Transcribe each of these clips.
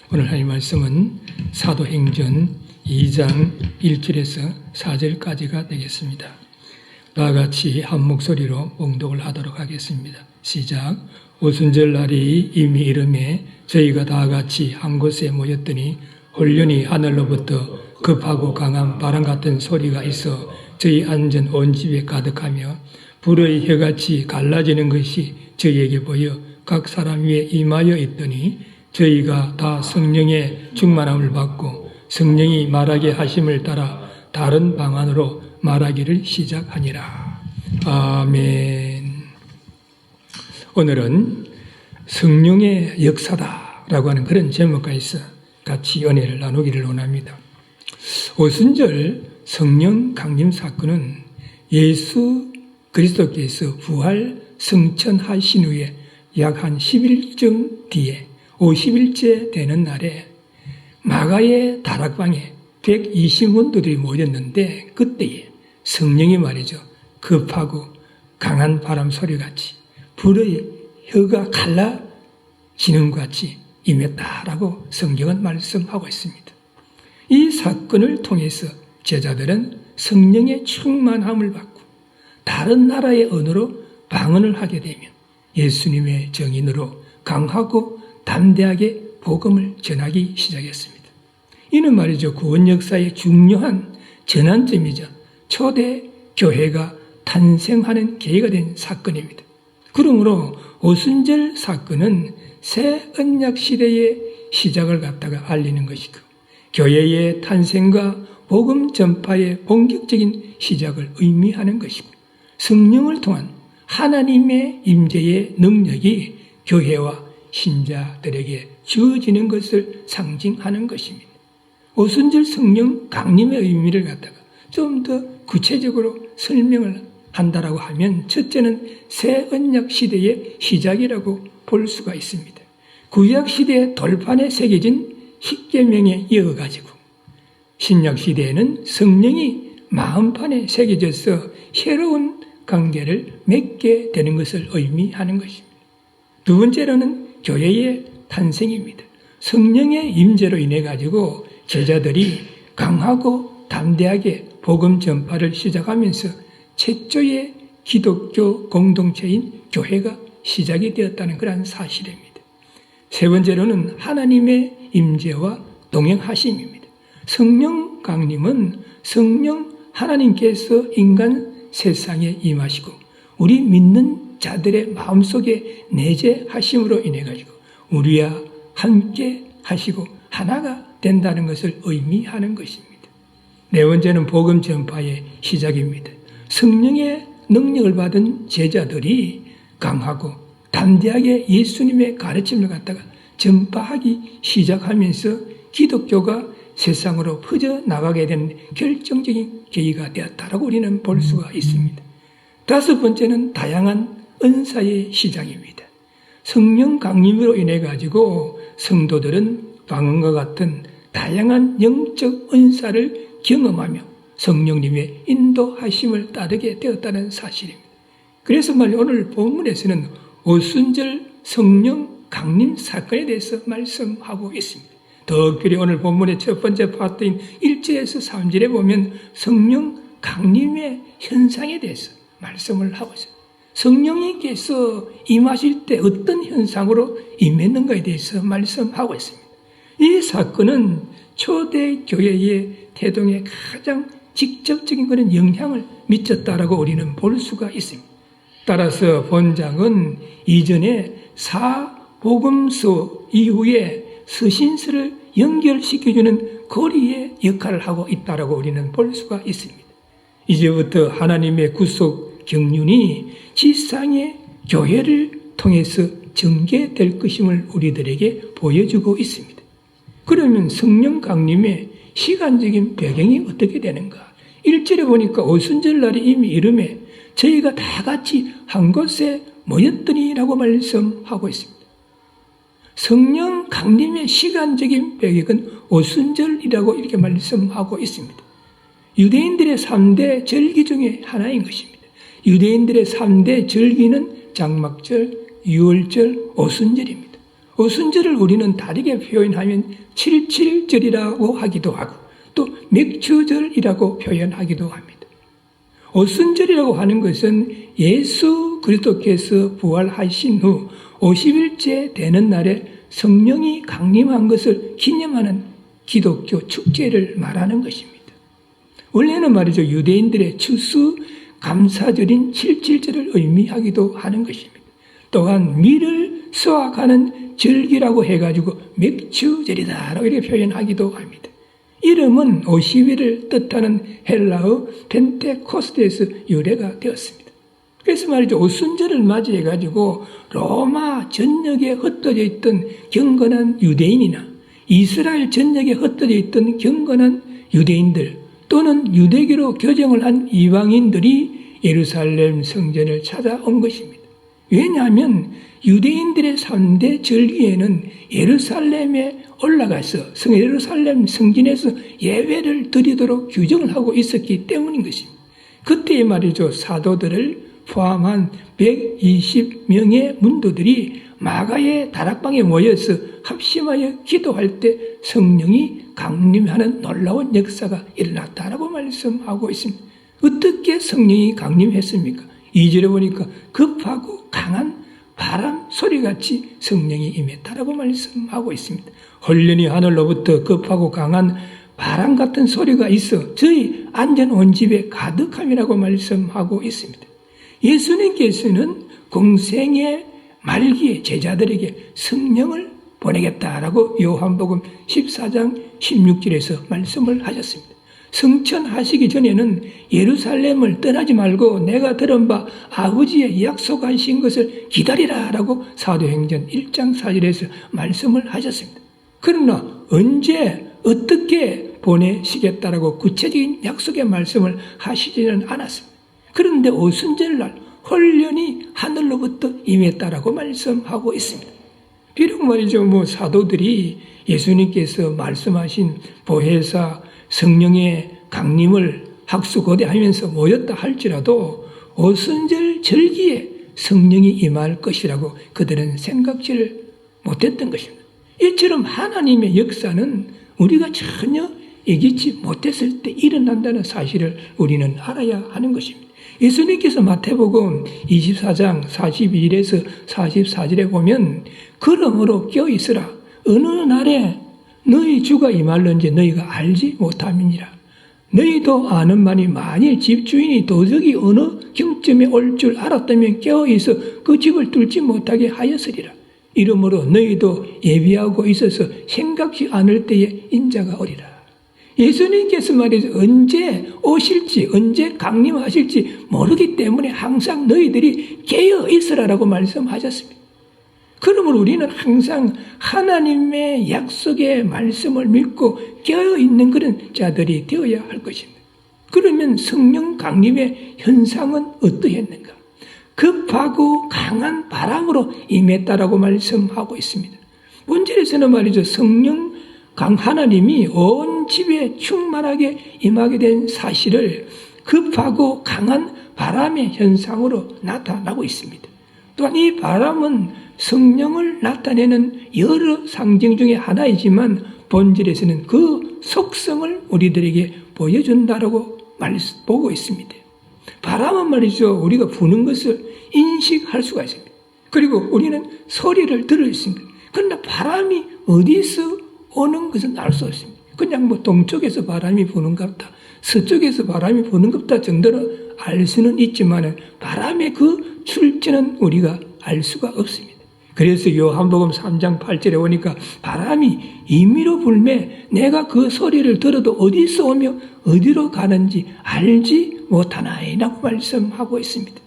오늘 하나님 말씀은 사도행전 2장 1절에서 4절까지가 되겠습니다. 다 같이 한 목소리로 봉독을 하도록 하겠습니다. 시작. 오순절 날이 이미 이름에 저희가 다 같이 한 곳에 모였더니 홀련히 하늘로부터 급하고 강한 바람 같은 소리가 있어 저희 앉은 온 집에 가득하며 불의 혀같이 갈라지는 것이 저희에게 보여 각 사람 위에 임하여 있더니 저희가 다 성령의 충만함을 받고 성령이 말하게 하심을 따라 다른 방언으로 말하기를 시작하니라. 아멘. 오늘은 성령의 역사다라고 하는 그런 제목까지 같이 은혜를 나누기를 원합니다. 오순절 성령 강림 사건은 예수 그리스도께서 부활 승천하신 후에 약 한 10일쯤 뒤에 50일째 되는 날에 마가의 다락방에 120원들이 모였는데 그때에 성령이 말이죠. 급하고 강한 바람 소리같이 불의 혀가 갈라지는 것 같이 임했다라고 성경은 말씀하고 있습니다. 이 사건을 통해서 제자들은 성령의 충만함을 받고 다른 나라의 언어로 방언을 하게 되면 예수님의 정인으로 강하고 담대하게 복음을 전하기 시작했습니다. 이는 말이죠. 구원 역사의 중요한 전환점이자 초대 교회가 탄생하는 계기가 된 사건입니다. 그러므로 오순절 사건은 새 언약 시대의 시작을 갖다가 알리는 것이고 교회의 탄생과 복음 전파의 본격적인 시작을 의미하는 것이고 성령을 통한 하나님의 임재의 능력이 교회와 신자들에게 주어지는 것을 상징하는 것입니다. 오순절 성령 강림의 의미를 갖다가 좀 더 구체적으로 설명을 한다라고 하면 첫째는 새 언약 시대의 시작이라고 볼 수가 있습니다. 구약 시대의 돌판에 새겨진 십계명에 이어가지고 신약 시대에는 성령이 마음판에 새겨져서 새로운 관계를 맺게 되는 것을 의미하는 것입니다. 두 번째로는 교회의 탄생입니다. 성령의 임재로 인해 가지고 제자들이 강하고 담대하게 복음 전파를 시작하면서 최초의 기독교 공동체인 교회가 시작이 되었다는 그런 사실입니다. 세 번째로는 하나님의 임재와 동행하심입니다. 성령 강림은 성령 하나님께서 인간 세상에 임하시고 우리 믿는 자들의 마음속에 내재하심으로 인해 가지고 우리와 함께 하시고 하나가 된다는 것을 의미하는 것입니다. 네 번째는 복음 전파의 시작입니다. 성령의 능력을 받은 제자들이 강하고 담대하게 예수님의 가르침을 갖다가 전파하기 시작하면서 기독교가 세상으로 퍼져나가게 된 결정적인 계기가 되었다라고 우리는 볼 수가 있습니다. 다섯 번째는 다양한 은사의 시작입니다. 성령 강림으로 인해 가지고 성도들은 방언과 같은 다양한 영적 은사를 경험하며 성령님의 인도하심을 따르게 되었다는 사실입니다. 그래서 말이죠. 오늘 본문에서는 오순절 성령 강림 사건에 대해서 말씀하고 있습니다. 특별히 오늘 본문의 첫 번째 파트인 1절에서 3절에 보면 성령 강림의 현상에 대해서 말씀을 하고 있어요. 성령님께서 임하실 때 어떤 현상으로 임했는가에 대해서 말씀하고 있습니다. 이 사건은 초대 교회의 태동에 가장 직접적인 그런 영향을 미쳤다라고 우리는 볼 수가 있습니다. 따라서 본장은 이전에 사복음서 이후에 서신서를 연결시켜주는 고리의 역할을 하고 있다라고 우리는 볼 수가 있습니다. 이제부터 하나님의 구속 경륜이 지상의 교회를 통해서 전개될 것임을 우리들에게 보여주고 있습니다. 그러면 성령 강림의 시간적인 배경이 어떻게 되는가? 1절에 보니까 오순절 날이 이미 이름에 저희가 다 같이 한 곳에 모였더니라고 말씀하고 있습니다. 성령 강림의 시간적인 배경은 오순절이라고 이렇게 말씀하고 있습니다. 유대인들의 3대 절기 중에 하나인 것입니다. 유대인들의 3대 절기는 장막절, 유월절, 오순절입니다. 오순절을 우리는 다르게 표현하면 77절이라고 하기도 하고 또 맥주절이라고 표현하기도 합니다. 오순절이라고 하는 것은 예수 그리스도께서 부활하신 후 50일째 되는 날에 성령이 강림한 것을 기념하는 기독교 축제를 말하는 것입니다. 원래는 말이죠, 유대인들의 추수 감사절인 77절을 의미하기도 하는 것입니다. 또한 밀을 수확하는 절기라고 해가지고 맥주절이다라고 이렇게 표현하기도 합니다. 이름은 50일을 뜻하는 헬라어 펜테코스테에서 유래가 되었습니다. 그래서 말이죠, 오순절을 맞이해가지고 로마 전역에 흩어져 있던 경건한 유대인이나 이스라엘 전역에 흩어져 있던 경건한 유대인들 또는 유대교로 교정을 한 이방인들이 예루살렘 성전을 찾아온 것입니다. 왜냐하면 유대인들의 3대 절기에는 예루살렘에 올라가서 예루살렘 성전에서 예배를 드리도록 규정을 하고 있었기 때문인 것입니다. 그때 말이죠, 사도들을 포함한 120명의 문도들이 마가의 다락방에 모여서 합심하여 기도할 때 성령이 강림하는 놀라운 역사가 일어났다라고 말씀하고 있습니다. 어떻게 성령이 강림했습니까? 2절에 보니까 급하고 강한 바람 소리같이 성령이 임했다라고 말씀하고 있습니다. 헐련히 하늘로부터 급하고 강한 바람 같은 소리가 있어 저희 앉은 온 집에 가득함이라고 말씀하고 있습니다. 예수님께서는 공생의 말기에 제자들에게 성령을 보내겠다라고 요한복음 14장 16절에서 말씀을 하셨습니다. 성천하시기 전에는 예루살렘을 떠나지 말고 내가 들은 바 아버지의 약속하신 것을 기다리라라고 사도행전 1장 4절에서 말씀을 하셨습니다. 그러나 언제 어떻게 보내시겠다라고 구체적인 약속의 말씀을 하시지는 않았습니다. 그런데 오순절날 헐련히 하늘로부터 임했다라고 말씀하고 있습니다. 비록 말이죠, 사도들이 예수님께서 말씀하신 보혜사 성령의 강림을 학수고대하면서 모였다 할지라도 오순절 절기에 성령이 임할 것이라고 그들은 생각지를 못했던 것입니다. 이처럼 하나님의 역사는 우리가 전혀 예기치 못했을 때 일어난다는 사실을 우리는 알아야 하는 것입니다. 예수님께서 마태복음 24장 42절에서 44절에 보면 그러므로 깨어있으라 어느 날에 너희 주가 임할는지 너희가 알지 못함이니라. 너희도 아는만이 만일 집주인이 도적이 어느 경점에 올 줄 알았다면 깨어있어 그 집을 뚫지 못하게 하였으리라. 이러므로 너희도 예비하고 있어서 생각지 않을 때에 인자가 오리라. 예수님께서 말이죠, 언제 오실지 언제 강림하실지 모르기 때문에 항상 너희들이 깨어 있으라라고 말씀하셨습니다. 그러므로 우리는 항상 하나님의 약속의 말씀을 믿고 깨어 있는 그런 자들이 되어야 할 것입니다. 그러면 성령 강림의 현상은 어떠했는가? 급하고 강한 바람으로 임했다라고 말씀하고 있습니다. 본절에서는 말이죠, 성령 하나님이 온 집에 충만하게 임하게 된 사실을 급하고 강한 바람의 현상으로 나타나고 있습니다. 또한 이 바람은 성령을 나타내는 여러 상징 중에 하나이지만 본질에서는 그 속성을 우리들에게 보여준다라고 보고 있습니다. 바람은 말이죠, 우리가 부는 것을 인식할 수가 있습니다. 그리고 우리는 소리를 들을 수 있습니다. 그러나 바람이 어디서 오는 것은 알 수 없습니다. 그냥 동쪽에서 바람이 부는 것 같다, 서쪽에서 바람이 부는 것 같다 정도로 알 수는 있지만 바람의 그 출처는 우리가 알 수가 없습니다. 그래서 요한복음 3장 8절에 보니까 바람이 임의로 불매 내가 그 소리를 들어도 어디서 오며 어디로 가는지 알지 못하나이라고 말씀하고 있습니다.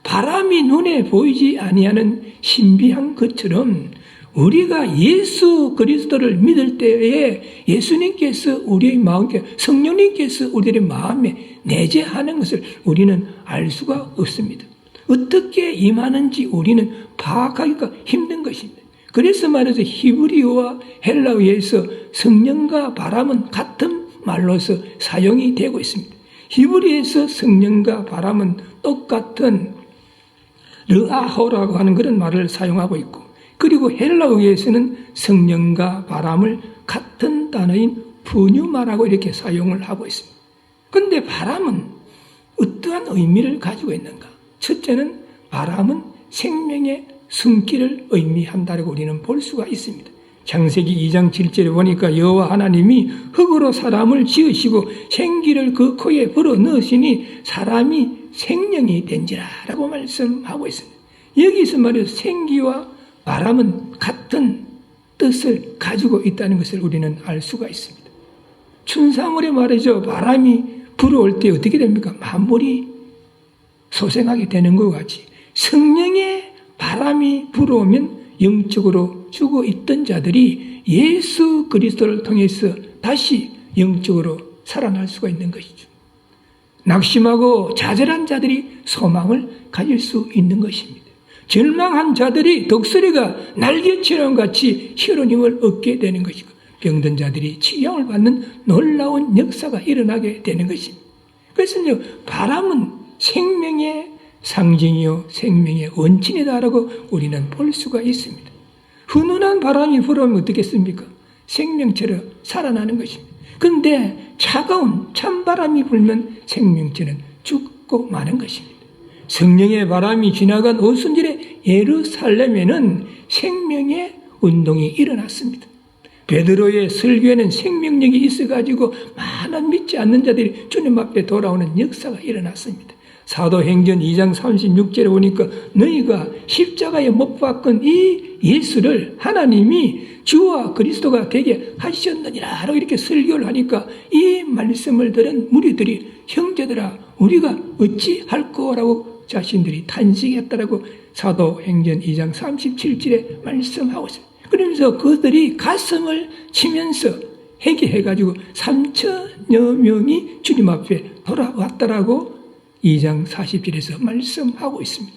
바람이 눈에 보이지 아니하는 신비한 것처럼 우리가 예수 그리스도를 믿을 때에 예수님께서 우리의 마음에, 성령님께서 우리의 마음에 내재하는 것을 우리는 알 수가 없습니다. 어떻게 임하는지 우리는 파악하기가 힘든 것입니다. 그래서 말해서 히브리어와 헬라어에서 성령과 바람은 같은 말로서 사용이 되고 있습니다. 히브리어에서 성령과 바람은 똑같은 르아호라고 하는 그런 말을 사용하고 있고, 그리고 헬라어에서는 성령과 바람을 같은 단어인 푸뉴마라고 이렇게 사용을 하고 있습니다. 그런데 바람은 어떠한 의미를 가지고 있는가? 첫째는 바람은 생명의 숨기를 의미한다고 우리는 볼 수가 있습니다. 창세기 2장 7절에 보니까 여호와 하나님이 흙으로 사람을 지으시고 생기를 그 코에 불어 넣으시니 사람이 생명이 된지라 라고 말씀하고 있습니다. 여기서 말해서 생기와 바람은 같은 뜻을 가지고 있다는 것을 우리는 알 수가 있습니다. 춘사물에 말이죠. 바람이 불어올 때 어떻게 됩니까? 만물이 소생하게 되는 것 같이 성령의 바람이 불어오면 영적으로 죽어 있던 자들이 예수 그리스도를 통해서 다시 영적으로 살아날 수가 있는 것이죠. 낙심하고 좌절한 자들이 소망을 가질 수 있는 것입니다. 절망한 자들이 독수리가 날개처럼 같이 새로운 힘을 얻게 되는 것이고 병든 자들이 치유함을 받는 놀라운 역사가 일어나게 되는 것입니다. 그래서 바람은 생명의 상징이요 생명의 원천이다라고 우리는 볼 수가 있습니다. 훈훈한 바람이 불어오면 어떻겠습니까? 생명체로 살아나는 것입니다. 그런데 차가운 찬바람이 불면 생명체는 죽고 마는 것입니다. 성령의 바람이 지나간 오순절의 예루살렘에는 생명의 운동이 일어났습니다. 베드로의 설교에는 생명력이 있어가지고 많은 믿지 않는 자들이 주님 앞에 돌아오는 역사가 일어났습니다. 사도행전 2장 36절에 보니까 너희가 십자가에 못 박은 이 예수를 하나님이 주와 그리스도가 되게 하셨느니라 라고 이렇게 설교를 하니까 이 말씀을 들은 무리들이 형제들아 우리가 어찌 할 거라고 자신들이 탄식했다라고 사도행전 2장 37절에 말씀하고 있습니다. 그러면서 그들이 가슴을 치면서 회개해가지고 3천여 명이 주님 앞에 돌아왔다라고 2장 40절에서 말씀하고 있습니다.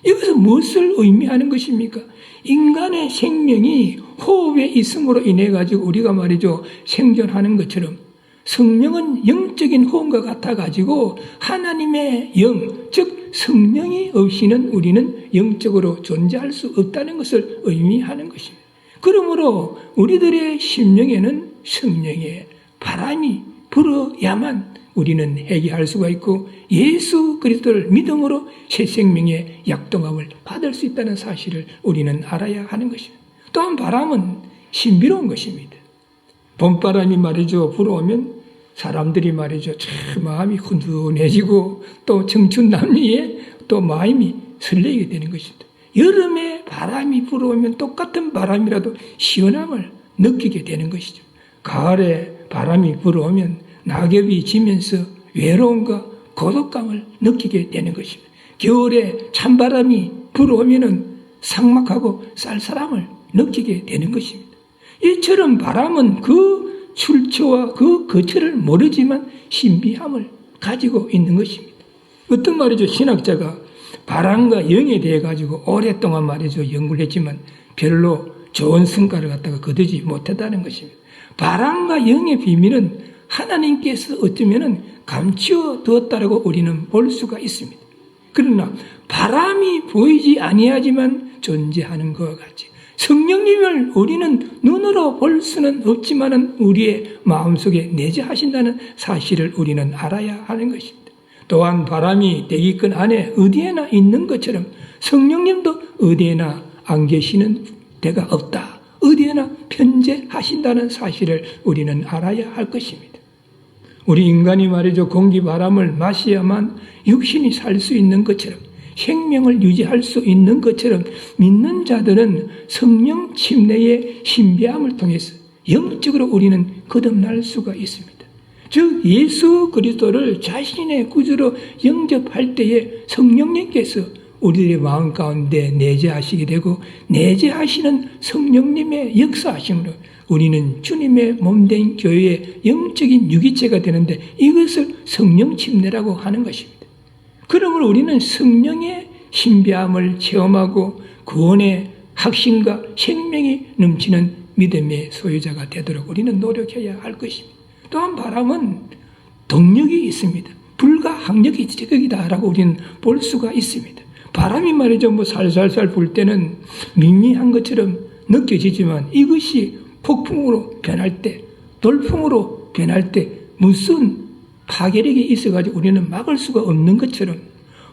이것은 무엇을 의미하는 것입니까? 인간의 생명이 호흡에 있음으로 인해 가지고 우리가 말이죠 생존하는 것처럼 성령은 영적인 호흡과 같아 가지고 하나님의 영, 즉 성령이 없이는 우리는 영적으로 존재할 수 없다는 것을 의미하는 것입니다. 그러므로 우리들의 심령에는 성령의 바람이 불어야만 우리는 회개할 수가 있고 예수 그리스도를 믿음으로 새 생명의 약동함을 받을 수 있다는 사실을 우리는 알아야 하는 것입니다. 또한 바람은 신비로운 것입니다. 봄바람이 말이죠 불어오면 사람들이 말이죠 참 마음이 훈훈해지고 또 청춘 남녀의 또 마음이 설레게 되는 것입니다. 여름에 바람이 불어오면 똑같은 바람이라도 시원함을 느끼게 되는 것이죠. 가을에 바람이 불어오면 낙엽이 지면서 외로움과 고독감을 느끼게 되는 것입니다. 겨울에 찬바람이 불어오면 삭막하고 쌀쌀함을 느끼게 되는 것입니다. 이처럼 바람은 그 출처와 그 거처를 모르지만 신비함을 가지고 있는 것입니다. 어떤 말이죠? 신학자가 바람과 영에 대해 가지고 오랫동안 말이죠 연구를 했지만 별로 좋은 성과를 갖다가 거두지 못했다는 것입니다. 바람과 영의 비밀은 하나님께서 어쩌면 감추어 두었다라고 우리는 볼 수가 있습니다. 그러나 바람이 보이지 아니하지만 존재하는 것과 같이 성령님을 우리는 눈으로 볼 수는 없지만 우리의 마음속에 내재하신다는 사실을 우리는 알아야 하는 것입니다. 또한 바람이 대기권 안에 어디에나 있는 것처럼 성령님도 어디에나 안 계시는 데가 없다. 어디에나 편재하신다는 사실을 우리는 알아야 할 것입니다. 우리 인간이 말이죠 공기 바람을 마셔야만 육신이 살 수 있는 것처럼 생명을 유지할 수 있는 것처럼 믿는 자들은 성령 침례의 신비함을 통해서 영적으로 우리는 거듭날 수가 있습니다. 즉 예수 그리스도를 자신의 구주로 영접할 때에 성령님께서 우리들의 마음 가운데 내재하시게 되고 내재하시는 성령님의 역사하심으로 우리는 주님의 몸된 교회의 영적인 유기체가 되는데 이것을 성령 침례라고 하는 것입니다. 그러므로 우리는 성령의 신비함을 체험하고 구원의 확신과 생명이 넘치는 믿음의 소유자가 되도록 우리는 노력해야 할 것입니다. 또한 바람은 동력이 있습니다. 불과 항력이 적이다라고 우리는 볼 수가 있습니다. 바람이 말이죠, 뭐 살살살 불 때는 밍밍한 것처럼 느껴지지만 이것이 폭풍으로 변할 때, 돌풍으로 변할 때 무슨 파괴력이 있어가지고 우리는 막을 수가 없는 것처럼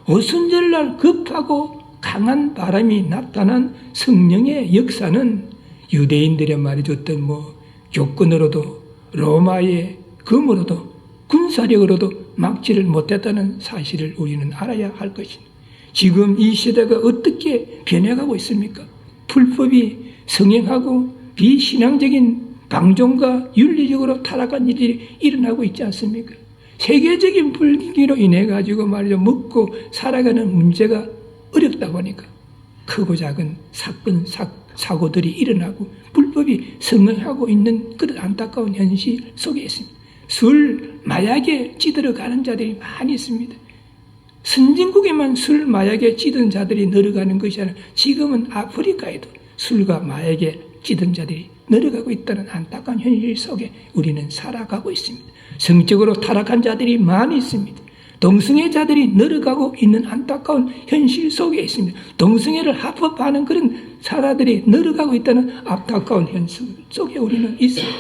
오순절날 급하고 강한 바람이 나타난 성령의 역사는 유대인들의 말이죠, 어떤 뭐 교권으로도 로마의 검으로도 군사력으로도 막지를 못했다는 사실을 우리는 알아야 할 것입니다. 지금 이 시대가 어떻게 변해가고 있습니까? 불법이 성행하고 비신앙적인 방종과 윤리적으로 타락한 일이 일어나고 있지 않습니까? 세계적인 불기로 인해 가지고 말이죠, 먹고 살아가는 문제가 어렵다 보니까 크고 작은 사건, 사고들이 일어나고 불법이 성행하고 있는 그런 안타까운 현실 속에 있습니다. 술, 마약에 찌들어가는 자들이 많이 있습니다. 선진국에만 술, 마약에 찌든 자들이 늘어가는 것이 아니라 지금은 아프리카에도 술과 마약에 찌든 자들이 늘어가고 있다는 안타까운 현실 속에 우리는 살아가고 있습니다. 성적으로 타락한 자들이 많이 있습니다. 동성애자들이 늘어가고 있는 안타까운 현실 속에 있습니다. 동성애를 합법화하는 그런 사람들이 늘어가고 있다는 안타까운 현실 속에 우리는 있습니다.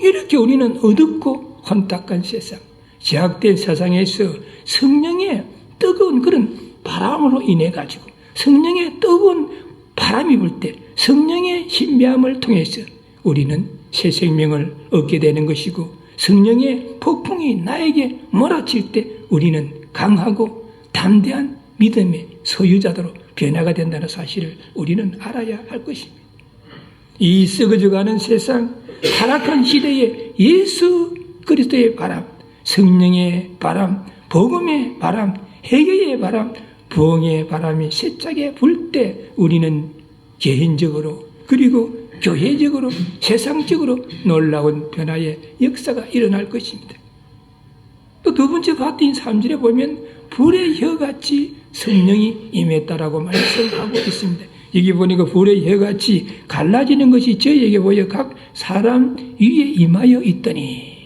이렇게 우리는 어둡고 혼탁한 세상, 제약된 세상에서 성령의 뜨거운 그런 바람으로 인해 가지고 성령의 뜨거운 바람이 불 때 성령의 신비함을 통해서 우리는 새 생명을 얻게 되는 것이고 성령의 폭풍이 나에게 몰아칠 때 우리는 강하고 담대한 믿음의 소유자로 변화가 된다는 사실을 우리는 알아야 할 것입니다. 이 썩어져가는 세상, 타락한 시대에 예수 그리스도의 바람, 성령의 바람, 복음의 바람, 회개의 바람, 부흥의 바람이 세차게 불 때 우리는 개인적으로 그리고 교회적으로 세상적으로 놀라운 변화의 역사가 일어날 것입니다. 또 두 번째 바뀐 3절에 보면 불의 혀같이 성령이 임했다라고 말씀하고 있습니다. 여기 보니까 불의 혀같이 갈라지는 것이 저에게 보여 각 사람 위에 임하여 있더니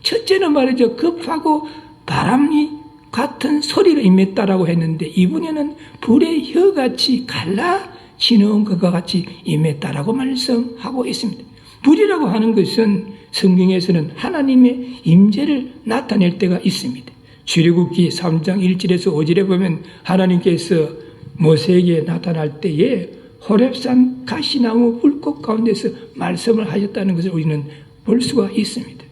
첫째는 말이죠. 급하고 바람이 같은 소리로 임했다라고 했는데 이번에는 불의 혀같이 갈라지는 것과 같이 임했다라고 말씀하고 있습니다. 불이라고 하는 것은 성경에서는 하나님의 임재를 나타낼 때가 있습니다. 출애굽기 3장 1절에서 5절에 보면 하나님께서 모세에게 나타날 때에 호렙산 가시나무 불꽃 가운데서 말씀을 하셨다는 것을 우리는 볼 수가 있습니다.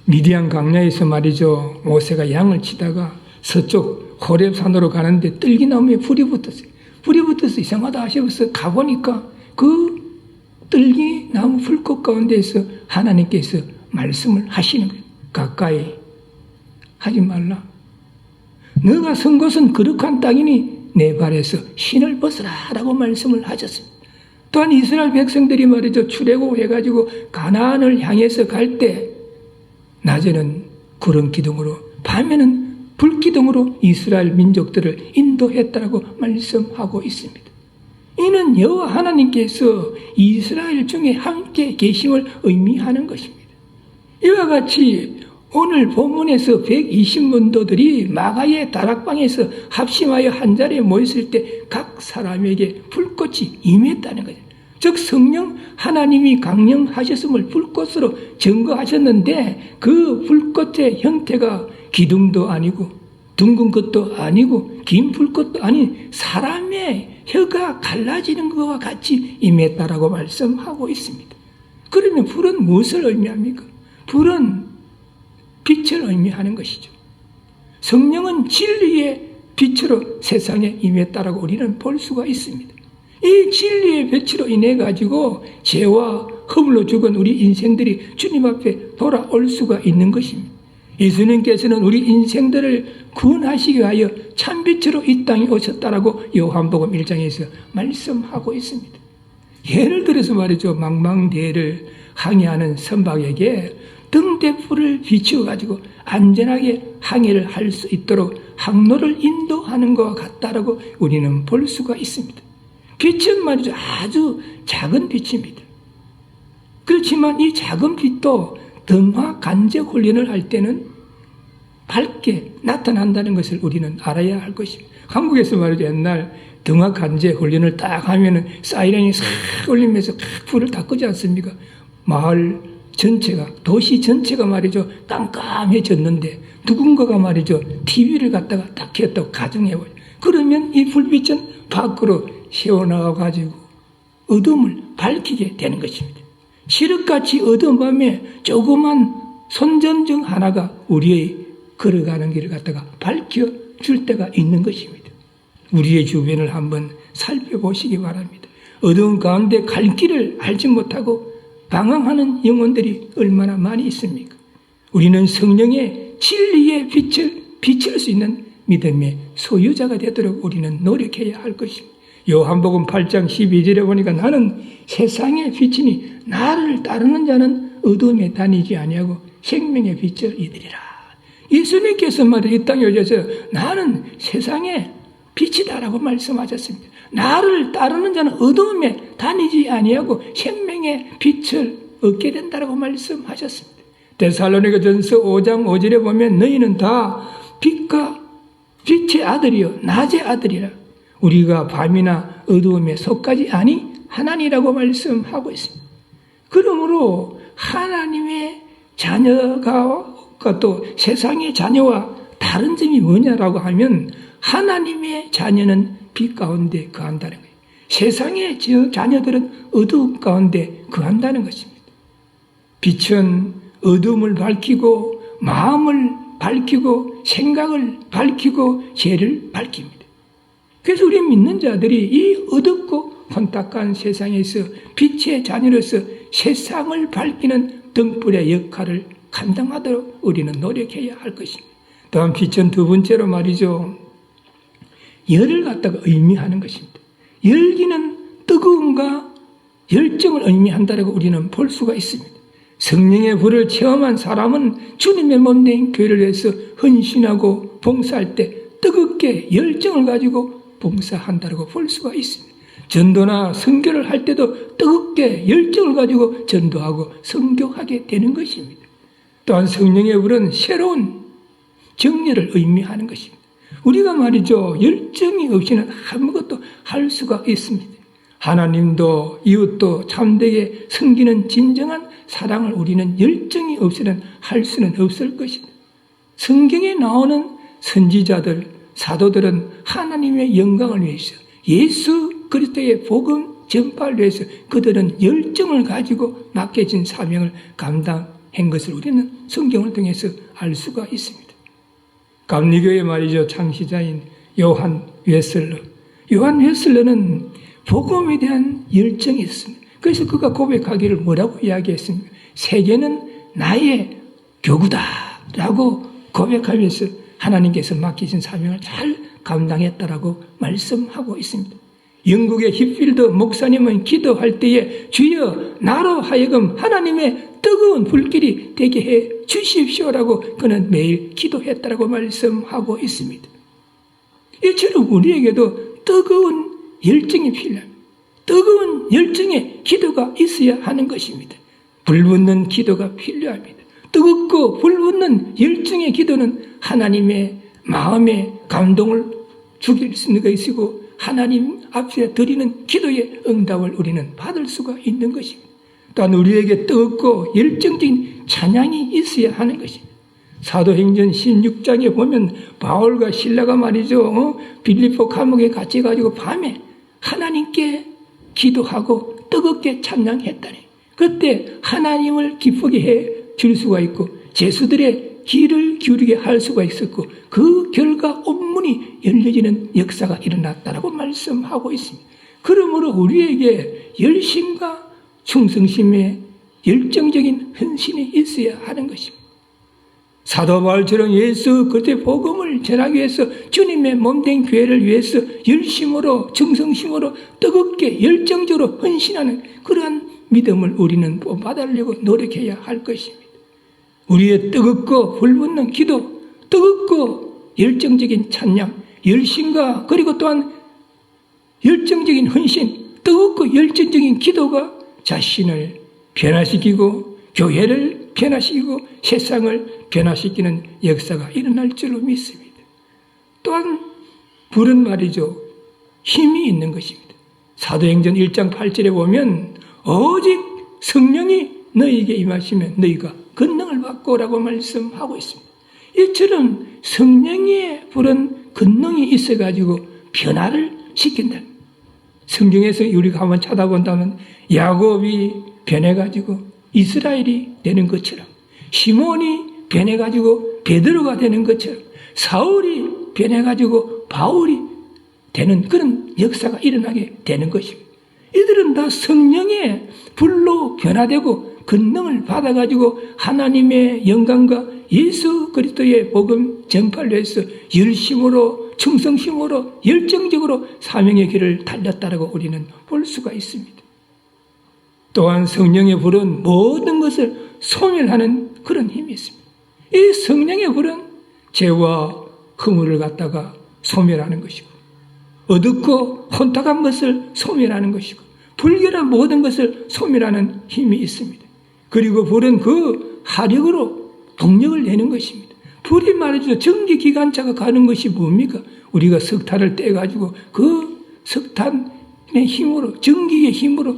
미디안 강야에서 말이죠. 모세가 양을 치다가 서쪽 호렙산으로 가는데 뜰기나무에 불이 붙었어요. 불이 붙어서 이상하다 하셔서 가보니까 그 뜰기나무 불꽃 가운데서 하나님께서 말씀을 하시는 거예요. 가까이 하지 말라. 너가 선 곳은 거룩한 땅이니 내 발에서 신을 벗으라 라고 말씀을 하셨습니다. 또한 이스라엘 백성들이 말이죠. 출애굽해가지고 가나안을 향해서 갈 때 낮에는 구름 기둥으로 밤에는 불 기둥으로 이스라엘 민족들을 인도했다라고 말씀하고 있습니다. 이는 여호와 하나님께서 이스라엘 중에 함께 계심을 의미하는 것입니다. 이와 같이 오늘 본문에서 120문도들이 마가의 다락방에서 합심하여 한자리에 모였을 때 각 사람에게 불꽃이 임했다는 거죠. 즉 성령 하나님이 강령하셨음을 불꽃으로 증거하셨는데 그 불꽃의 형태가 기둥도 아니고 둥근 것도 아니고 긴 불꽃도 아닌 사람의 혀가 갈라지는 것과 같이 임했다라고 말씀하고 있습니다. 그러면 불은 무엇을 의미합니까? 불은 빛을 의미하는 것이죠. 성령은 진리의 빛으로 세상에 임했다라고 우리는 볼 수가 있습니다. 이 진리의 빛으로 인해 가지고 죄와 허물로 죽은 우리 인생들이 주님 앞에 돌아올 수가 있는 것입니다. 예수님께서는 우리 인생들을 구원하시기 위하여 참빛으로 이 땅에 오셨다라고 요한복음 1장에서 말씀하고 있습니다. 예를 들어서 말이죠. 망망대해를 항해하는 선박에게 등대불을 비추어 가지고 안전하게 항해를 할 수 있도록 항로를 인도하는 것과 같다라고 우리는 볼 수가 있습니다. 빛은 말이죠. 아주 작은 빛입니다. 그렇지만 이 작은 빛도 등화 간접 훈련을 할 때는 밝게 나타난다는 것을 우리는 알아야 할 것입니다. 한국에서 말이죠. 옛날 등하간제 훈련을 딱 하면은 사이렌이 싹 울리면서 불을 다 끄지 않습니까? 마을 전체가, 도시 전체가 말이죠. 깜깜해졌는데 누군가가 말이죠. TV를 갖다가 딱 켰다고 가정해봐요. 그러면 이 불빛은 밖으로 새어나와가지고 어둠을 밝히게 되는 것입니다. 칠흑같이 어두운 밤에 조그만 손전등 하나가 우리의 걸어가는 길을 갖다가 밝혀줄 때가 있는 것입니다. 우리의 주변을 한번 살펴보시기 바랍니다. 어두운 가운데 갈 길을 알지 못하고 방황하는 영혼들이 얼마나 많이 있습니까? 우리는 성령의 진리의 빛을 비칠 수 있는 믿음의 소유자가 되도록 우리는 노력해야 할 것입니다. 요한복음 8장 12절에 보니까 나는 세상의 빛이니 나를 따르는 자는 어둠에 다니지 아니하고 생명의 빛을 이들이라. 예수님께서 말해 이 땅에 오셔서 나는 세상의 빛이다라고 말씀하셨습니다. 나를 따르는 자는 어둠에 다니지 아니하고 생명의 빛을 얻게 된다라고 말씀하셨습니다. 데살로니가전서 5장 5절에 보면 너희는 다 빛과 빛의 아들이요 낮의 아들이라. 우리가 밤이나 어두움에 속하지 아니 하나니라고 말씀하고 있습니다. 그러므로 하나님의 자녀가 또 세상의 자녀와 다른 점이 뭐냐라고 하면 하나님의 자녀는 빛 가운데 거한다는 거예요. 세상의 자녀들은 어두움 가운데 거한다는 것입니다. 빛은 어둠을 밝히고 마음을 밝히고 생각을 밝히고 죄를 밝힙니다. 그래서 우리 믿는 자들이 이 어둡고 혼탁한 세상에서 빛의 자녀로서 세상을 밝히는 등불의 역할을 감당하도록 우리는 노력해야 할 것입니다. 다음 빛은 두 번째로 말이죠. 열을 갖다가 의미하는 것입니다. 열기는 뜨거움과 열정을 의미한다고 우리는 볼 수가 있습니다. 성령의 불을 체험한 사람은 주님의 몸된 교회를 위해서 헌신하고 봉사할 때 뜨겁게 열정을 가지고 봉사한다고 볼 수가 있습니다. 전도나 선교를 할 때도 뜨겁게 열정을 가지고 전도하고 선교하게 되는 것입니다. 또한 성령의 불은 새로운 정열을 의미하는 것입니다. 우리가 말이죠. 열정이 없이는 아무것도 할 수가 있습니다. 하나님도 이웃도 참되게 섬기는 진정한 사랑을 우리는 열정이 없이는 할 수는 없을 것입니다. 성경에 나오는 선지자들, 사도들은 하나님의 영광을 위해서 예수 그리스도의 복음 전파를 위해서 그들은 열정을 가지고 맡겨진 사명을 감당한 것을 우리는 성경을 통해서 알 수가 있습니다. 감리교의 말이죠. 창시자인 요한 웨슬러. 요한 웨슬러는 복음에 대한 열정이 있습니다. 그래서 그가 고백하기를 뭐라고 이야기했습니까? 세계는 나의 교구다라고 고백하면서 하나님께서 맡기신 사명을 잘 감당했다라고 말씀하고 있습니다. 영국의 힙필드 목사님은 기도할 때에 주여 나로 하여금 하나님의 뜨거운 불길이 되게 해 주십시오라고 그는 매일 기도했다라고 말씀하고 있습니다. 이처럼 우리에게도 뜨거운 열정이 필요합니다. 뜨거운 열정의 기도가 있어야 하는 것입니다. 불붙는 기도가 필요합니다. 뜨겁고 불붙는 열정의 기도는 하나님의 마음에 감동을 주길 수 있는 것이고 하나님 앞에 드리는 기도의 응답을 우리는 받을 수가 있는 것입니다. 또한 우리에게 뜨겁고 열정적인 찬양이 있어야 하는 것입니다. 사도행전 16장에 보면 바울과 실라가 말이죠. 빌립보 감옥에 갇혀 가지고 밤에 하나님께 기도하고 뜨겁게 찬양했다니. 그때 하나님을 기쁘게 해 줄 수가 있고 제수들의 귀를 기울이게 할 수가 있었고 그 결과 온문이 열려지는 역사가 일어났다라고 말씀하고 있습니다. 그러므로 우리에게 열심과 충성심의 열정적인 헌신이 있어야 하는 것입니다. 사도 바울처럼 예수 그리스도의 복음을 전하기 위해서 주님의 몸된 교회를 위해서 열심으로 충성심으로 뜨겁게 열정적으로 헌신하는 그러한 믿음을 우리는 본받으려고 노력해야 할 것입니다. 우리의 뜨겁고 불붙는 기도, 뜨겁고 열정적인 찬양, 열심과 그리고 또한 열정적인 헌신, 뜨겁고 열정적인 기도가 자신을 변화시키고 교회를 우리를 변화시키고 세상을 변화시키는 역사가 일어날 줄로 믿습니다. 또한 불은 말이죠, 힘이 있는 것입니다. 사도행전 1장 8절에 보면 오직 성령이 너희에게 임하시면 너희가 권능을 받고라고 말씀하고 있습니다. 이처럼 성령의 불은 권능이 있어가지고 변화를 시킨다. 성경에서 우리가 한번 찾아본다면 야곱이 변해가지고 이스라엘이 되는 것처럼, 시몬이 변해가지고 베드로가 되는 것처럼, 사울이 변해가지고 바울이 되는 그런 역사가 일어나게 되는 것입니다. 이들은 다 성령의 불로 변화되고 권능을 받아가지고 하나님의 영광과 예수 그리스도의 복음 전파를 위해서 열심으로, 충성심으로, 열정적으로 사명의 길을 달렸다라고 우리는 볼 수가 있습니다. 또한 성령의 불은 모든 것을 소멸하는 그런 힘이 있습니다. 이 성령의 불은 죄와 허물을 갖다가 소멸하는 것이고, 어둡고 혼탁한 것을 소멸하는 것이고, 불결한 모든 것을 소멸하는 힘이 있습니다. 그리고 불은 그 화력으로 동력을 내는 것입니다. 불이 말이죠, 전기기관차가 가는 것이 뭡니까? 우리가 석탄을 떼가지고 그 석탄의 힘으로, 전기의 힘으로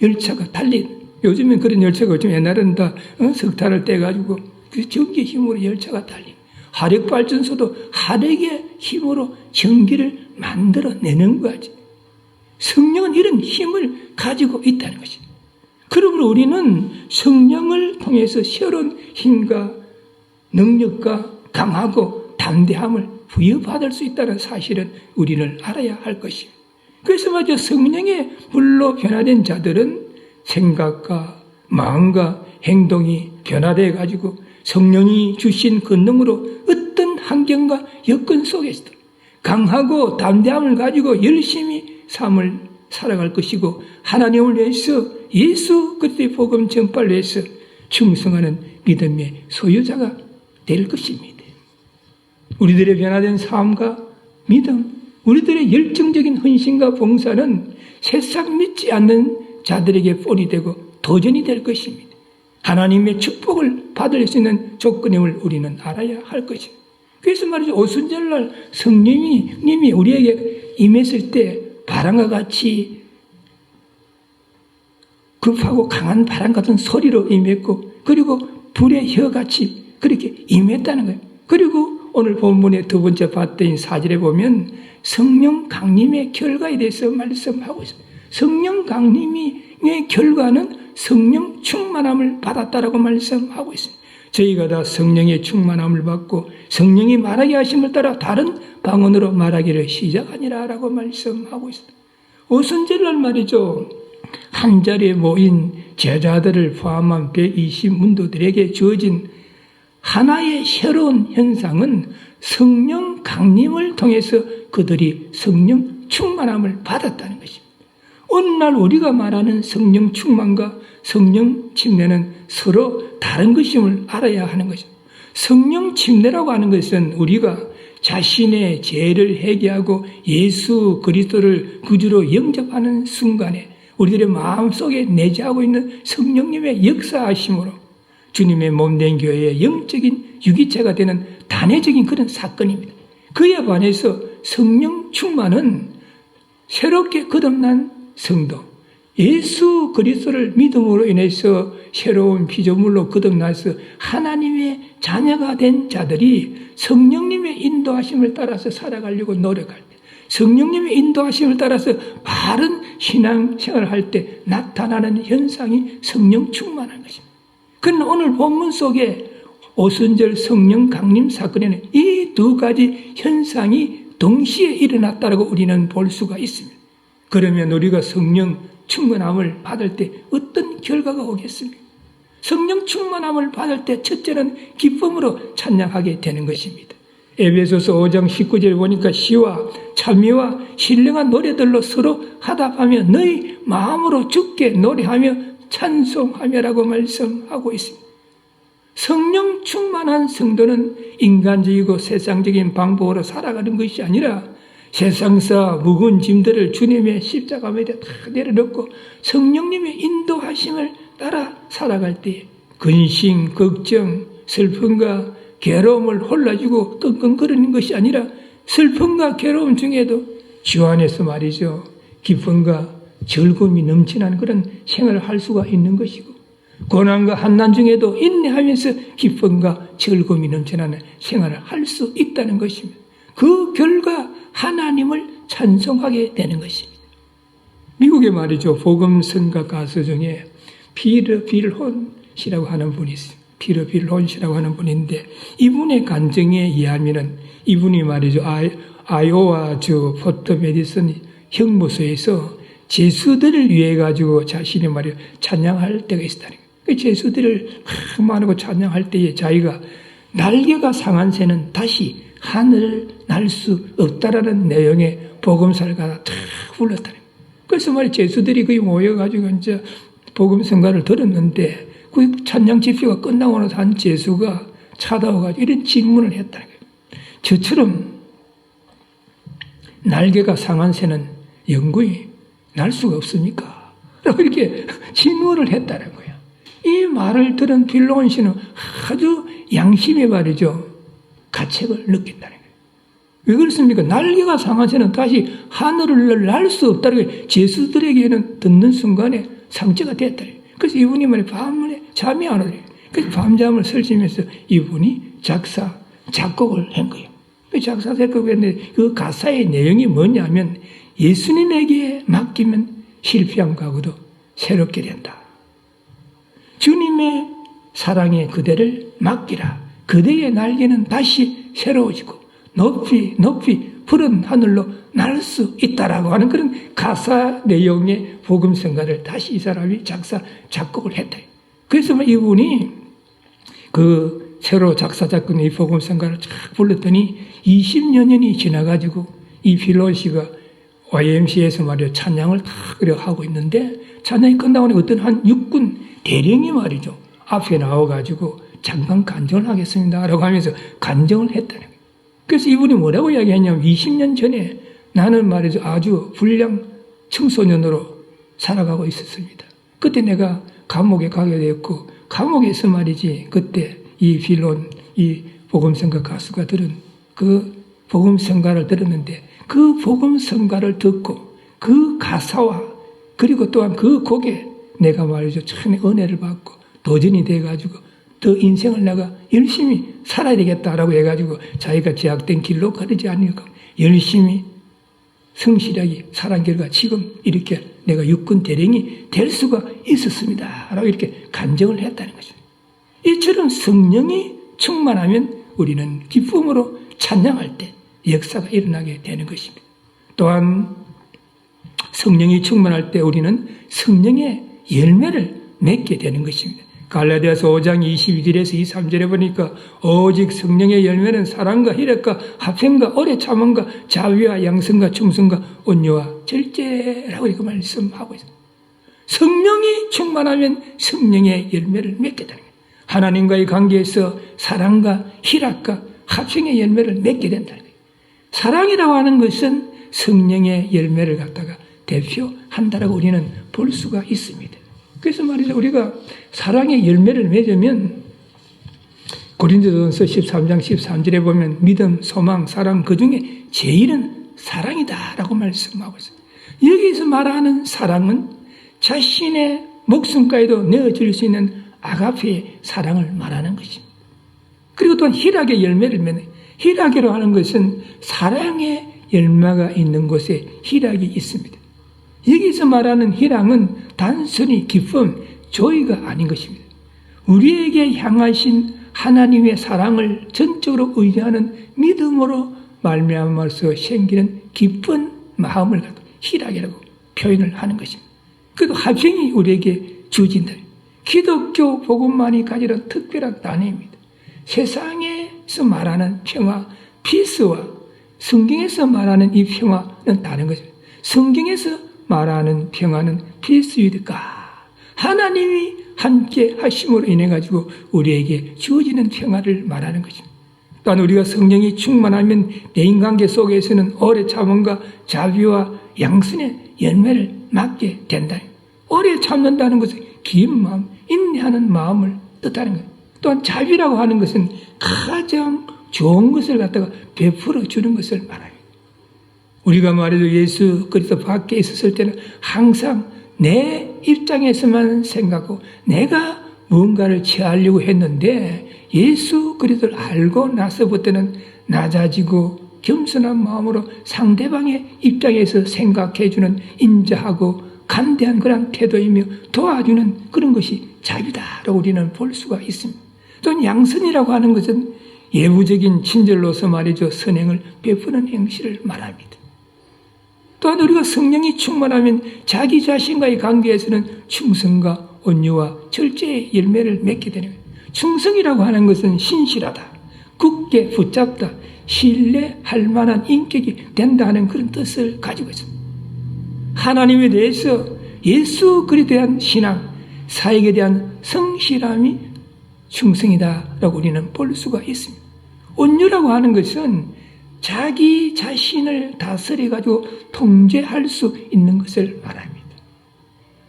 열차가 달린, 요즘엔 그런 열차가 없지만 옛날에는 다 석탄을 떼가지고 그 전기의 힘으로 열차가 달린, 화력발전소도 화력의 힘으로 전기를 만들어내는 거지. 성령은 이런 힘을 가지고 있다는 것입니다. 그러므로 우리는 성령을 통해서 새로운 힘과 능력과 강하고 담대함을 부여받을 수 있다는 사실은 우리는 알아야 할 것입니다. 그래서 먼저 성령의 불로 변화된 자들은 생각과 마음과 행동이 변화되어 가지고 성령이 주신 권능으로 어떤 환경과 여건 속에서도 강하고 담대함을 가지고 열심히 삶을 살아갈 것이고, 하나님을 위해서 예수 그리스도의 복음 전파를 위해서 충성하는 믿음의 소유자가 될 것입니다. 우리들의 변화된 삶과 믿음, 우리들의 열정적인 헌신과 봉사는 세상 믿지 않는 자들에게 본이 되고 도전이 될 것입니다. 하나님의 축복을 받을 수 있는 조건임을 우리는 알아야 할 것입니다. 그래서 말이죠, 오순절날 성령님이 우리에게 임했을 때 바람과 같이 급하고 강한 바람 같은 소리로 임했고, 그리고 불의 혀같이 그렇게 임했다는 거예요. 그리고 오늘 본문의 두 번째 봤던 사절에 보면 성령 강림의 결과에 대해서 말씀하고 있습니다. 성령 강림의 결과는 성령 충만함을 받았다라고 말씀하고 있습니다. 저희가 다 성령의 충만함을 받고 성령이 말하게 하심을 따라 다른 방언으로 말하기를 시작하니라라고 말씀하고 있습니다. 오순절날 말이죠, 한 자리에 모인 제자들을 포함한 120문도들에게 주어진 하나의 새로운 현상은 성령 강림을 통해서 그들이 성령 충만함을 받았다는 것입니다. 오늘날 우리가 말하는 성령 충만과 성령 침례는 서로 다른 것임을 알아야 하는 것입니다. 성령 침례라고 하는 것은 우리가 자신의 죄를 회개하고 예수 그리스도를 구주로 영접하는 순간에 우리들의 마음속에 내재하고 있는 성령님의 역사하심으로 주님의 몸된 교회의 영적인 유기체가 되는 단회적인 그런 사건입니다. 그에 반해서 성령 충만은 새롭게 거듭난 성도, 예수 그리스도를 믿음으로 인해서 새로운 피조물로 거듭나서 하나님의 자녀가 된 자들이 성령님의 인도하심을 따라서 살아가려고 노력할 때, 성령님의 인도하심을 따라서 바른 신앙생활을 할 때 나타나는 현상이 성령 충만한 것입니다. 그러나 오늘 본문 속에 오순절 성령 강림 사건에는 이 두 가지 현상이 동시에 일어났다고 우리는 볼 수가 있습니다. 그러면 우리가 성령 충만함을 받을 때 어떤 결과가 오겠습니까? 성령 충만함을 받을 때 첫째는 기쁨으로 찬양하게 되는 것입니다. 에베소서 5장 19절 보니까 시와 찬미와 신령한 노래들로 서로 화답하며 너희 마음으로 주께 노래하며 찬송하며라고 말씀하고 있습니다. 성령 충만한 성도는 인간적이고 세상적인 방법으로 살아가는 것이 아니라 세상사 무거운 짐들을 주님의 십자가 밑에 다 내려놓고 성령님의 인도하심을 따라 살아갈 때 근심, 걱정, 슬픔과 괴로움을 홀라주고 끙끙거리는 것이 아니라 슬픔과 괴로움 중에도 주 안에서 말이죠. 기쁨과 즐거움이 넘치는 그런 생활을 할 수가 있는 것이고, 고난과 한난 중에도 인내하면서 기쁨과 즐거움이 넘치는 생활을 할 수 있다는 것입니다. 그 결과 하나님을 찬송하게 되는 것입니다. 미국에 말이죠. 복음 선가 가수 중에 피터 빌 혼이라고 하는 분이 있어요. 피터 빌 혼이라고 하는 분인데, 이분의 간증에 의하면은 이분이 말이죠. 아이오와 주 포트 메디슨 형무소에서 제수들을 위해 가지고 자신이 말이요 찬양할 때가 있었다는 거예요. 그 제수들을 많고 찬양할 때에 자기가 날개가 상한 새는 다시 하늘을 날 수 없다라는 내용의 복음사를 갖다 탁 불렀다는 거예요. 그래서 말이 제수들이 거기 모여가지고 이제 복음 선가를 들었는데, 그 찬양 집회가 끝나고 나서 한 제수가 찾아와가지고 이런 질문을 했다는 거예요. 저처럼 날개가 상한 새는 영구히 날 수가 없습니까? 라고 이렇게 질문을 했다는 거예요. 이 말을 들은 빌론 씨는 아주 양심의 말이죠. 가책을 느낀다는 거예요. 왜 그렇습니까? 날개가 상한 새는 다시 하늘을 날 수 없다는 거예요. 제수들에게는 듣는 순간에 상처가 됐다는 거예요. 그래서 이분이 말이에요. 밤에 잠이 안 오더래요. 그래서 밤잠을 설치면서 이분이 작곡을 한 거예요. 작사, 작곡을 했는데 그 가사의 내용이 뭐냐면, 예수님에게 맡기면 실패한 과거도 새롭게 된다. 주님의 사랑에 그대를 맡기라. 그대의 날개는 다시 새로워지고 높이 높이 푸른 하늘로 날 수 있다라고 하는 그런 가사 내용의 복음성가를 다시 이 사람이 작사, 작곡을 했다. 그래서 이분이 그 새로 작사, 작곡의 이 복음성가를 쫙 불렀더니 20여 년이 지나가지고 이 빌론 씨가 YMCA에서 말이야 찬양을 다 그려 하고 있는데, 찬양이 끝나고 나니 어떤 한 육군 대령이 말이죠. 앞에 나와가지고 잠깐 간증을 하겠습니다. 라고 하면서 간증을 했다는 거예요. 그래서 이분이 뭐라고 이야기했냐면, 20년 전에 나는 말이죠. 아주 불량 청소년으로 살아가고 있었습니다. 그때 내가 감옥에 가게 되었고, 감옥에서 말이지, 그때 이 빌론, 이 복음성가 가수가 들은 그 복음성가를 들었는데, 그 복음성가를 듣고 그 가사와 그리고 또한 그 곡에 내가 말이죠. 참 은혜를 받고 도전이 돼가지고 더 인생을 내가 열심히 살아야 되겠다라고 해가지고 자기가 제약된 길로 가르지 않으니까 열심히 성실하게 살한 결과 지금 이렇게 내가 육군 대령이 될 수가 있었습니다. 라고 이렇게 간증을 했다는 거죠. 이처럼 성령이 충만하면 우리는 기쁨으로 찬양할 때 역사가 일어나게 되는 것입니다. 또한 성령이 충만할 때 우리는 성령의 열매를 맺게 되는 것입니다. 갈라디아서 5장 22절에서 23절에 보니까 오직 성령의 열매는 사랑과 희락과 화평과 오래 참음과 자비와 양성과 충성과 온유와 절제라고 이렇게 말씀하고 있습니다. 성령이 충만하면 성령의 열매를 맺게 되는 거예요. 하나님과의 관계에서 사랑과 희락과 화평의 열매를 맺게 된다는 거예요. 사랑이라고 하는 것은 성령의 열매를 갖다가 대표한다라고 우리는 볼 수가 있습니다. 그래서 말이죠. 우리가 사랑의 열매를 맺으면 고린도전서 13장 13절에 보면 믿음, 소망, 사랑 그 중에 제일은 사랑이다라고 말씀하고 있어요. 여기서 말하는 사랑은 자신의 목숨까지도 내어줄 수 있는 아가페의 사랑을 말하는 것입니다. 그리고 또한 희락의 열매를 맺는, 희락이라고 하는 것은 사랑의 열매가 있는 곳에 희락이 있습니다. 여기서 말하는 희락은 단순히 기쁨, 조이가 아닌 것입니다. 우리에게 향하신 하나님의 사랑을 전적으로 의지하는 믿음으로 말미암아서 생기는 기쁜 마음을 갖고 희락이라고 표현을 하는 것입니다. 그래도 화평이 우리에게 주어진다. 기독교 복음만이 가지는 특별한 단어입니다. 세상에서 말하는 평화, 피스와 성경에서 말하는 이 평화는 다른 것입니다. 성경에서 말하는 평화는 피스 위드 갓, 하나님이 함께 하심으로 인해 가지고 우리에게 주어지는 평화를 말하는 것입니다. 또한 우리가 성령이 충만하면 대인관계 속에서는 오래 참음과 자비와 양선의 열매를 맺게 된다. 오래 참는다는 것은 긴 마음, 인내하는 마음을 뜻하는 거예요. 또한 자비라고 하는 것은 가장 좋은 것을 갖다가 베풀어 주는 것을 말합니다. 우리가 말해도 예수 그리스도 밖에 있었을 때는 항상 내 입장에서만 생각하고 내가 뭔가를 취하려고 했는데 예수 그리스도를 알고 나서부터는 낮아지고 겸손한 마음으로 상대방의 입장에서 생각해주는 인자하고 간대한 그런 태도이며 도와주는 그런 것이 자비다라고 우리는 볼 수가 있습니다. 또는 양선이라고 하는 것은 예부적인 친절로서 말이죠. 선행을 베푸는 행실을 말합니다. 또한 우리가 성령이 충만하면 자기 자신과의 관계에서는 충성과 온유와 절제의 열매를 맺게 되는 거예요. 충성이라고 하는 것은 신실하다, 굳게 붙잡다, 신뢰할 만한 인격이 된다는 그런 뜻을 가지고 있습니다. 하나님에 대해서 예수 그리스도에 대한 신앙, 사역에 대한 성실함이 충성이다라고 우리는 볼 수가 있습니다. 온유라고 하는 것은 자기 자신을 다스려가지고 통제할 수 있는 것을 말합니다.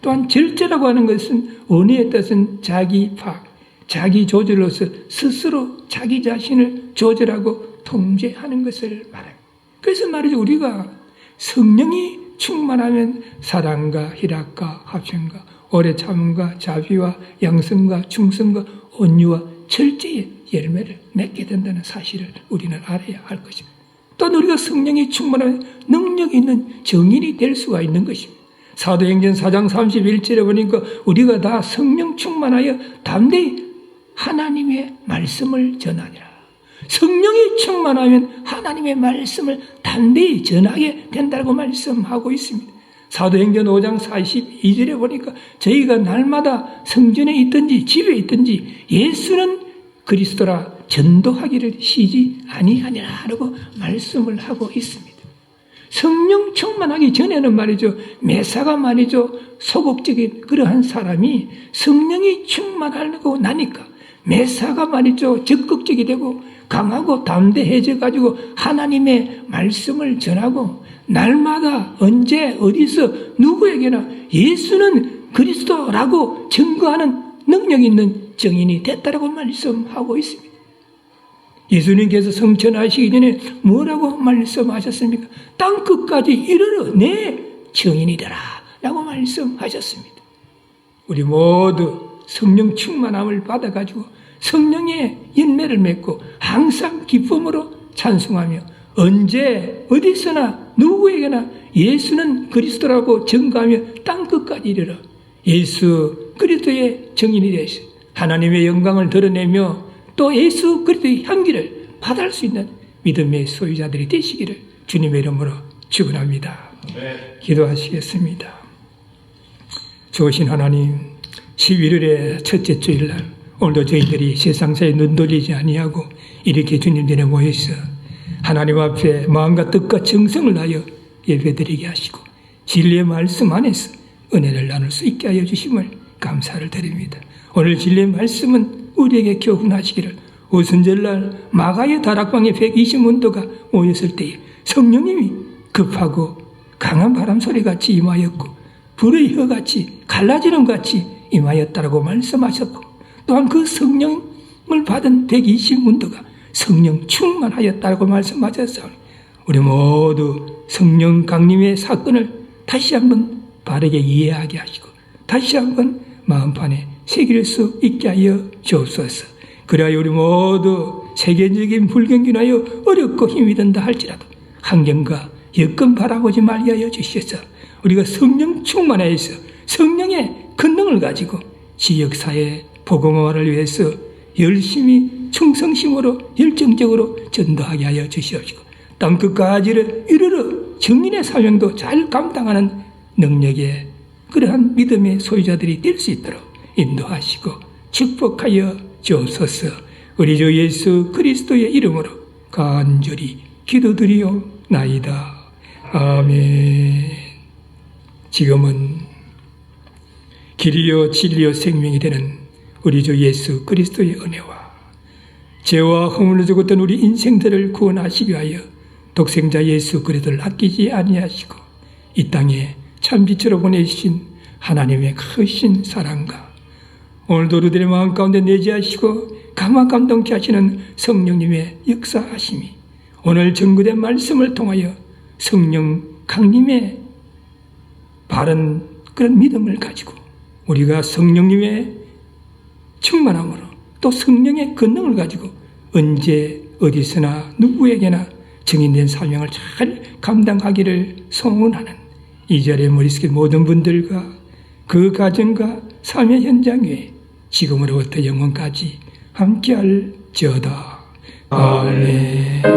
또한 절제라고 하는 것은 언어의 뜻은 자기 파악, 자기 조절로서 스스로 자기 자신을 조절하고 통제하는 것을 말합니다. 그래서 말이죠. 우리가 성령이 충만하면 사랑과 희락과 합심과 오래 참음과 자비와 양성과 충성과 온유와 절제의 열매를 맺게 된다는 사실을 우리는 알아야 할 것입니다. 또한 우리가 성령이 충만한 능력 있는 정인이 될 수가 있는 것입니다. 사도행전 4장 31절에 보니까 우리가 다 성령 충만하여 담대히 하나님의 말씀을 전하니라. 성령이 충만하면 하나님의 말씀을 담대히 전하게 된다고 말씀하고 있습니다. 사도행전 5장 42절에 보니까 저희가 날마다 성전에 있든지 집에 있든지 예수는 그리스도라 전도하기를 쉬지 아니하니라라고 말씀을 하고 있습니다. 성령 충만하기 전에는 말이죠. 매사가 말이죠. 소극적인 그러한 사람이 성령이 충만하고 나니까 매사가 말이죠. 적극적이 되고 강하고 담대해져 가지고 하나님의 말씀을 전하고 날마다 언제 어디서 누구에게나 예수는 그리스도라고 증거하는 능력 있는 정인이 됐다라고 말씀하고 있습니다. 예수님께서 성천하시기 전에 뭐라고 말씀하셨습니까? 땅 끝까지 이르러 내 정인이 되라 라고 말씀하셨습니다. 우리 모두 성령 충만함을 받아가지고 성령의 열매를 맺고 항상 기쁨으로 찬송하며 언제 어디서나 누구에게나 예수는 그리스도라고 증거하며 땅 끝까지 이르러 예수 그리스도의 정인이 되시 하나님의 영광을 드러내며 또 예수 그리스도의 향기를 받을 수 있는 믿음의 소유자들이 되시기를 주님의 이름으로 축원합니다. 기도하시겠습니다. 좋으신 하나님, 11월의 첫째 주일날 오늘도 저희들이 세상사에 눈 돌리지 아니하고 이렇게 주님 전에 모여서 하나님 앞에 마음과 뜻과 정성을 다하여 예배드리게 하시고 진리의 말씀 안에서 은혜를 나눌 수 있게 하여 주심을 감사를 드립니다. 오늘 진리의 말씀은 우리에게 교훈하시기를 오순절날 마가의 다락방에 120문도가 모였을 때에 성령님이 급하고 강한 바람소리같이 임하였고 불의 혀같이 갈라지는 같이 임하였다라고 말씀하셨고 또한 그 성령을 받은 120문도가 성령 충만하였다고 말씀하셨사오니 우리 모두 성령 강림의 사건을 다시 한번 바르게 이해하게 하시고 다시 한번 마음판에 새길 수 있게 하여 주옵소서. 그래야 우리 모두 세계적인 불경균하여 어렵고 힘이 든다 할지라도 환경과 여건 바라보지 말게 하여 주시옵소서. 우리가 성령 충만하여서 성령의 권능을 가지고 지역사회 복음화를 위해서 열심히 충성심으로 열정적으로 전도하게 하여 주시옵시고 땅끝까지를 이르러 정인의 사명도 잘 감당하는 능력의 그러한 믿음의 소유자들이 될 수 있도록 인도하시고 축복하여 주옵소서. 우리 주 예수 그리스도의 이름으로 간절히 기도드리옵나이다. 아멘. 지금은 길이요 진리요 생명이 되는 우리 주 예수 그리스도의 은혜와 죄와 허물로 죽었던 우리 인생들을 구원하시기 위하여 독생자 예수 그리스도를 아끼지 아니하시고 이 땅에 참 빛으로 보내신 하나님의 크신 사랑과 오늘도 우리들의 마음 가운데 내재하시고 감화 감동케 하시는 성령님의 역사하심이 오늘 전구된 말씀을 통하여 성령 강림의 바른 그런 믿음을 가지고 우리가 성령님의 충만함으로 또 성령의 권능을 가지고 언제 어디서나 누구에게나 정인된 사명을 잘 감당하기를 소원하는 이 자리에 머릿속에 모든 분들과 그 가정과 삶의 현장 위에 지금으로부터 영원까지 함께할지어다. 아멘.